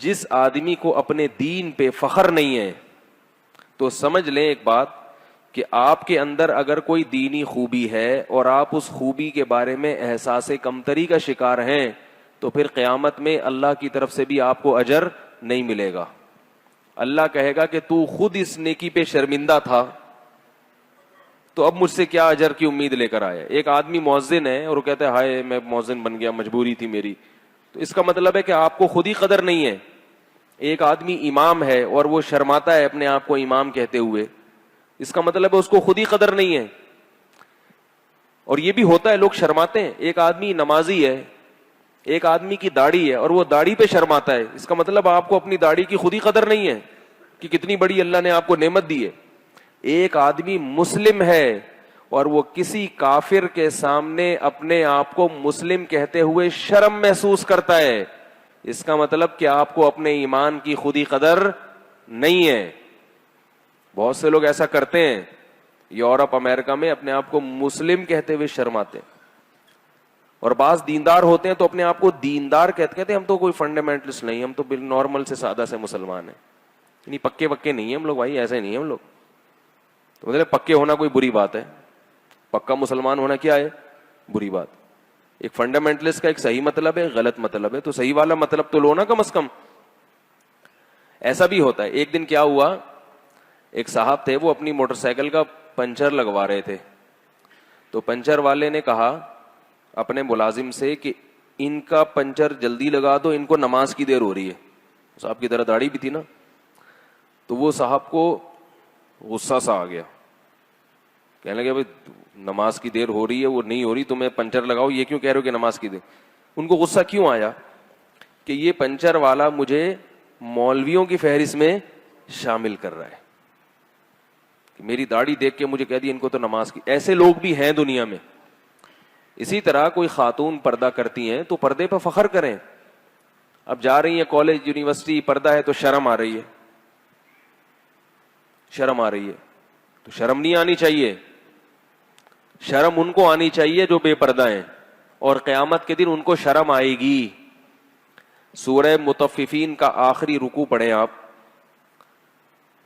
جس آدمی کو اپنے دین پہ فخر نہیں ہے تو سمجھ لیں ایک بات کہ آپ کے اندر اگر کوئی دینی خوبی ہے اور آپ اس خوبی کے بارے میں احساس کمتری کا شکار ہیں تو پھر قیامت میں اللہ کی طرف سے بھی آپ کو اجر نہیں ملے گا. اللہ کہے گا کہ تو خود اس نیکی پہ شرمندہ تھا تو اب مجھ سے کیا اجر کی امید لے کر آیا. ایک آدمی مؤذن ہے اور وہ کہتا ہے ہائے میں مؤذن بن گیا, مجبوری تھی میری, تو اس کا مطلب ہے کہ آپ کو خود ہی قدر نہیں ہے. ایک آدمی امام ہے اور وہ شرماتا ہے اپنے آپ کو امام کہتے ہوئے, اس کا مطلب ہے اس کو خود ہی قدر نہیں ہے. اور یہ بھی ہوتا ہے, لوگ شرماتے ہیں. ایک آدمی نمازی ہے, ایک آدمی کی داڑھی ہے اور وہ داڑھی پہ شرماتا ہے, اس کا مطلب آپ کو اپنی داڑھی کی خود ہی قدر نہیں ہے کہ کتنی بڑی اللہ نے آپ کو نعمت دی ہے. ایک آدمی مسلم ہے اور وہ کسی کافر کے سامنے اپنے آپ کو مسلم کہتے ہوئے شرم محسوس کرتا ہے, اس کا مطلب کہ آپ کو اپنے ایمان کی خود ہی قدر نہیں ہے. بہت سے لوگ ایسا کرتے ہیں یورپ امریکہ میں, اپنے آپ کو مسلم کہتے ہوئے شرماتے ہیں. اور بعض دیندار ہوتے ہیں تو اپنے آپ کو دیندار کہتے ہیں, ہم تو کوئی فنڈامنٹلسٹ نہیں, ہم تو نارمل سے سادہ سے مسلمان ہیں, یعنی پکے وکے نہیں ہیں ہم لوگ بھائی, ایسے نہیں ہیں ہم لوگ. تو مطلب پکے ہونا کوئی بری بات ہے, پکا مسلمان ہونا کیا ہے بری بات. ایک فنڈامنٹلسٹ کا ایک صحیح مطلب ہے, غلط مطلب ہے, تو صحیح والا مطلب تو لو نا کم از کم. ایسا بھی ہوتا ہے. ایک دن کیا ہوا, ایک صاحب تھے وہ اپنی موٹر سائیکل کا پنچر لگوا رہے تھے, تو پنچر والے نے کہا اپنے ملازم سے کہ ان کا پنچر جلدی لگا دو, ان کو نماز کی دیر ہو رہی ہے. صاحب کی طرح داڑھی بھی تھی نا, تو وہ صاحب کو غصہ سا آ گیا, کہنے لگے بھائی نماز کی دیر ہو رہی ہے, وہ نہیں ہو رہی, تمہیں پنچر لگاؤ, یہ کیوں کہہ رہے ہو کہ نماز کی دیر. ان کو غصہ کیوں آیا کہ یہ پنچر والا مجھے مولویوں کی فہرست میں شامل کر رہا ہے, کہ میری داڑھی دیکھ کے مجھے کہہ دی ان کو تو نماز کی. ایسے لوگ بھی ہیں دنیا میں. اسی طرح کوئی خاتون پردہ کرتی ہیں تو پردے پہ فخر کریں. اب جا رہی ہیں کالج یونیورسٹی, پردہ ہے تو شرم آ رہی ہے, شرم آ رہی ہے, تو شرم نہیں آنی چاہیے. شرم ان کو آنی چاہیے جو بے پردہ ہیں, اور قیامت کے دن ان کو شرم آئے گی. سورہ مطففین کا آخری رکوع پڑھیں آپ.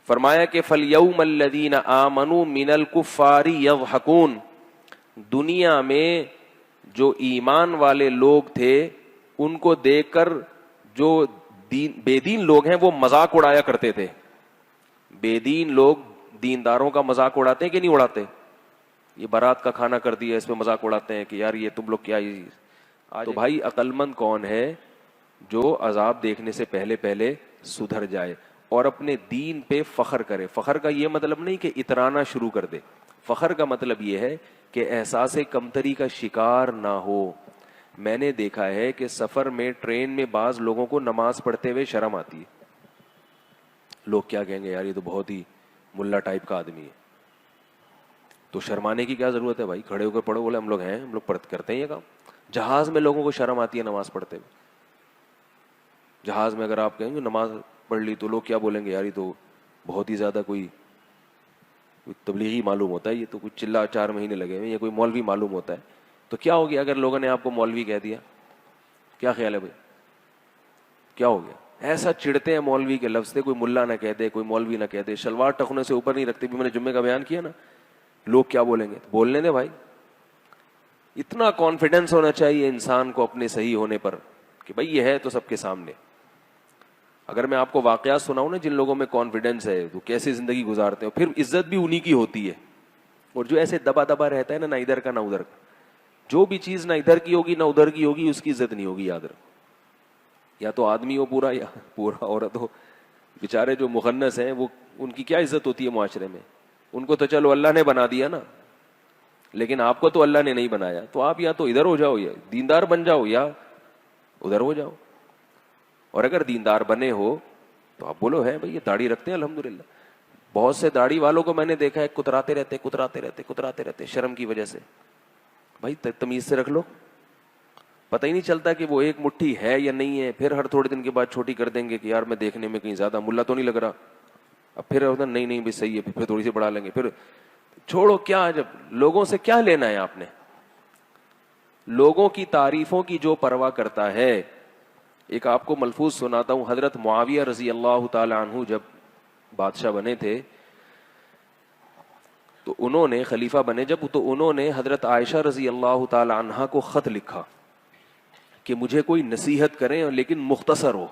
فرمایا کہ فَالْيَوْمَ الَّذِينَ آمَنُوا مِنَ الْكُفَّارِ يَضْحَكُونَ, دنیا میں جو ایمان والے لوگ تھے ان کو دیکھ کر جو بے دین لوگ ہیں وہ مذاق اڑایا کرتے تھے. بے دین لوگ دینداروں کا مذاق اڑاتے ہیں کہ نہیں اڑاتے؟ یہ بارات کا کھانا کر دیا, اس پہ مذاق اڑاتے ہیں کہ یار یہ تم لوگ کیا. تو بھائی عقل مند کون ہے جو عذاب دیکھنے سے پہلے پہلے سدھر جائے اور اپنے دین پہ فخر کرے. فخر کا یہ مطلب نہیں کہ اترانا شروع کر دے, فخر کا مطلب یہ ہے کہ احساس کمتری کا شکار نہ ہو. میں نے دیکھا ہے کہ سفر میں ٹرین میں بعض لوگوں کو نماز پڑھتے ہوئے شرم آتی ہے. لوگ کیا کہیں گے, یار یہ تو بہت ہی ملا ٹائپ کا آدمی ہے. تو شرمانے کی کیا ضرورت ہے بھائی, کھڑے ہو کر پڑھو. بولے ہم لوگ ہیں, ہم لوگ کرتے ہیں یہ کام. جہاز میں لوگوں کو شرم آتی ہے نماز پڑھتے ہوئے. جہاز میں اگر آپ کہیں گے نماز پڑھ لی تو لوگ کیا بولیں گے, یار یہ تو بہت ہی زیادہ کوئی تبلیغی معلوم ہوتا ہے, یہ تو کچھ چلا 4 مہینے لگے ہوئے, یہ کوئی مولوی معلوم ہوتا ہے. تو کیا ہو گیا اگر لوگوں نے آپ کو مولوی کہہ دیا؟ کیا خیال ہے بھائی, کیا ہو گیا؟ ایسا چڑھتے ہیں مولوی کے لفظ سے, کوئی ملا نہ کہہ دے, کوئی مولوی نہ کہہ دے, شلوار ٹخنے سے اوپر نہیں رکھتے. بھی میں نے جمعے کا بیان کیا نا, لوگ کیا بولیں گے, بولنے دے بھائی. اتنا کانفیڈنس ہونا چاہیے انسان کو اپنے صحیح ہونے پر کہ بھائی یہ ہے تو سب کے سامنے. اگر میں آپ کو واقعات سناؤں نا جن لوگوں میں کانفیڈنس ہے تو کیسے زندگی گزارتے ہیں, پھر عزت بھی انہی کی ہوتی ہے. اور جو ایسے دبا دبا رہتا ہے نا, نہ ادھر کا نہ ادھر کا, جو بھی چیز نہ ادھر کی ہوگی نہ ادھر کی ہوگی, اس کی عزت نہیں ہوگی. یاد رکھو, یا تو آدمی ہو پورا یا پورا عورت ہو. بیچارے جو مخنث ہیں وہ, ان کی کیا عزت ہوتی ہے معاشرے میں؟ ان کو تو چلو اللہ نے بنا دیا نا, لیکن آپ کو تو اللہ نے نہیں بنایا. تو آپ یا تو ادھر ہو جاؤ, یا دیندار بن جاؤ, یا ادھر ہو جاؤ. اور اگر دیندار بنے ہو تو آپ بولو ہے بھائی یہ داڑھی رکھتے ہیں الحمدللہ. بہت سے داڑھی والوں کو میں نے دیکھا ہے کتراتے رہتے شرم کی وجہ سے. بھائی تمیز سے رکھ لو, پتہ ہی نہیں چلتا کہ وہ ایک مٹھی ہے یا نہیں ہے. پھر ہر تھوڑے دن کے بعد چھوٹی کر دیں گے کہ یار میں دیکھنے میں کہیں زیادہ ملا تو نہیں لگ رہا. اب پھر نہیں بھائی صحیح ہے, پھر تھوڑی سی بڑھا لیں گے. پھر چھوڑو, کیا جب لوگوں سے کیا لینا ہے آپ نے. لوگوں کی تعریفوں کی جو پرواہ کرتا ہے ایک آپ کو ملفوظ سناتا ہوں. حضرت معاویہ رضی اللہ تعالی عنہ جب بادشاہ بنے تھے تو انہوں نے خلیفہ بنے جب تو انہوں نے حضرت عائشہ رضی اللہ تعالی عنہا کو خط لکھا کہ مجھے کوئی نصیحت کریں لیکن مختصر ہو.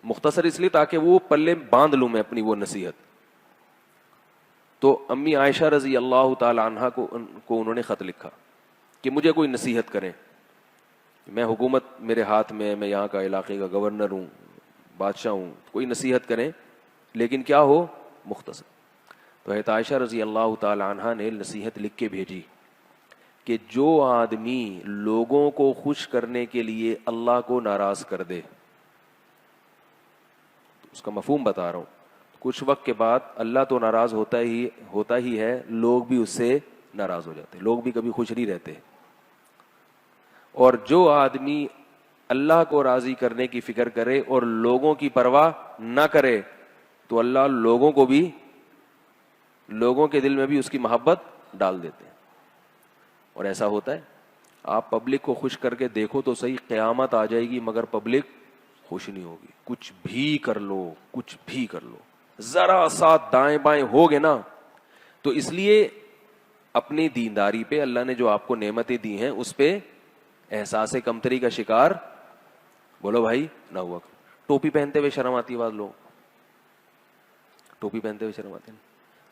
مختصر اس لیے تاکہ وہ پلے باندھ لوں میں اپنی وہ نصیحت. تو امی عائشہ رضی اللہ تعالی عنہا کو انہوں نے خط لکھا کہ مجھے کوئی نصیحت کریں. میں حکومت میرے ہاتھ میں، میں یہاں کا علاقے کا گورنر ہوں، بادشاہ ہوں، کوئی نصیحت کریں لیکن کیا ہو؟ مختصر. تو حضرت عائشہ رضی اللہ تعالی عنہا نے نصیحت لکھ کے بھیجی کہ جو آدمی لوگوں کو خوش کرنے کے لیے اللہ کو ناراض کر دے، اس کا مفہوم بتا رہا ہوں، کچھ وقت کے بعد اللہ تو ناراض ہوتا ہی ہے، لوگ بھی اس سے ناراض ہو جاتے، لوگ بھی کبھی خوش نہیں رہتے. اور جو آدمی اللہ کو راضی کرنے کی فکر کرے اور لوگوں کی پرواہ نہ کرے تو اللہ لوگوں کے دل میں بھی اس کی محبت ڈال دیتے ہیں. اور ایسا ہوتا ہے. آپ پبلک کو خوش کر کے دیکھو تو صحیح، قیامت آ جائے گی مگر پبلک خوش نہیں ہوگی. کچھ بھی کر لو ذرا سا دائیں بائیں ہوگے نا. تو اس لیے اپنی دینداری پہ، اللہ نے جو آپ کو نعمتیں دی ہیں اس پہ احساس کمتری کا شکار بولو بھائی نہ ہوا. ٹوپی پہنتے ہوئے شرم آتی ہے بعض لوگ، ٹوپی پہنتے ہوئے شرم آتی ہے.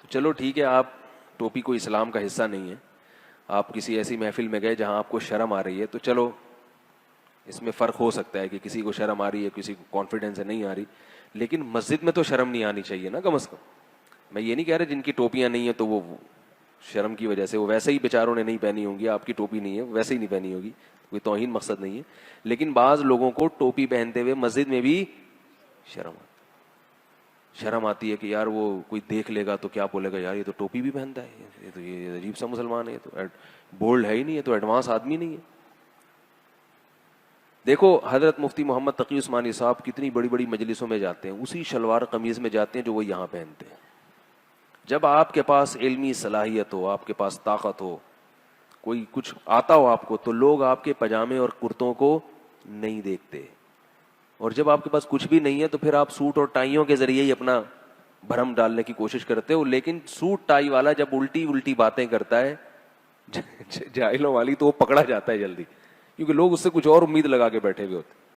تو چلو ٹھیک ہے، آپ ٹوپی کوئی اسلام کا حصہ نہیں ہے، آپ کسی ایسی محفل میں گئے جہاں آپ کو شرم آ رہی ہے تو چلو اس میں فرق ہو سکتا ہے کہ کسی کو شرم آ رہی ہے، کسی کو کانفیڈنس ہے نہیں آ رہی. لیکن مسجد میں تو شرم نہیں آنی چاہیے نا کم از کم. میں یہ نہیں کہہ رہا جن کی ٹوپیاں نہیں ہیں تو وہ شرم کی وجہ سے، وہ ویسے ہی بیچاروں نے نہیں پہنی ہوں گی، آپ کی ٹوپی نہیں ہے ویسے ہی نہیں پہنی ہوگی، کوئی توہین مقصد نہیں ہے. لیکن بعض لوگوں کو ٹوپی پہنتے ہوئے مسجد میں بھی شرم آتی ہے کہ یار وہ کوئی دیکھ لے گا تو کیا بولے گا، یار یہ تو ٹوپی بھی پہنتا ہے، یہ تو یہ عجیب سا مسلمان ہے، یہ تو بولڈ ہے ہی نہیں، یہ تو ایڈوانس آدمی نہیں ہے. دیکھو حضرت مفتی محمد تقی عثمانی صاحب کتنی بڑی بڑی مجلسوں میں جاتے ہیں، اسی شلوار قمیض میں جاتے ہیں جو وہ یہاں پہنتے ہیں. جب آپ کے پاس علمی صلاحیت ہو، آپ کے پاس طاقت ہو، کوئی کچھ آتا ہو آپ کو، تو لوگ آپ کے پاجامے اور کرتوں کو نہیں دیکھتے. اور جب آپ کے پاس کچھ بھی نہیں ہے تو پھر آپ سوٹ اور ٹائیوں کے ذریعے ہی اپنا بھرم ڈالنے کی کوشش کرتے ہو. لیکن سوٹ ٹائی والا جب الٹی باتیں کرتا ہے جاہلوں والی، تو وہ پکڑا جاتا ہے جلدی، کیونکہ لوگ اس سے کچھ اور امید لگا کے بیٹھے ہوئے ہوتے.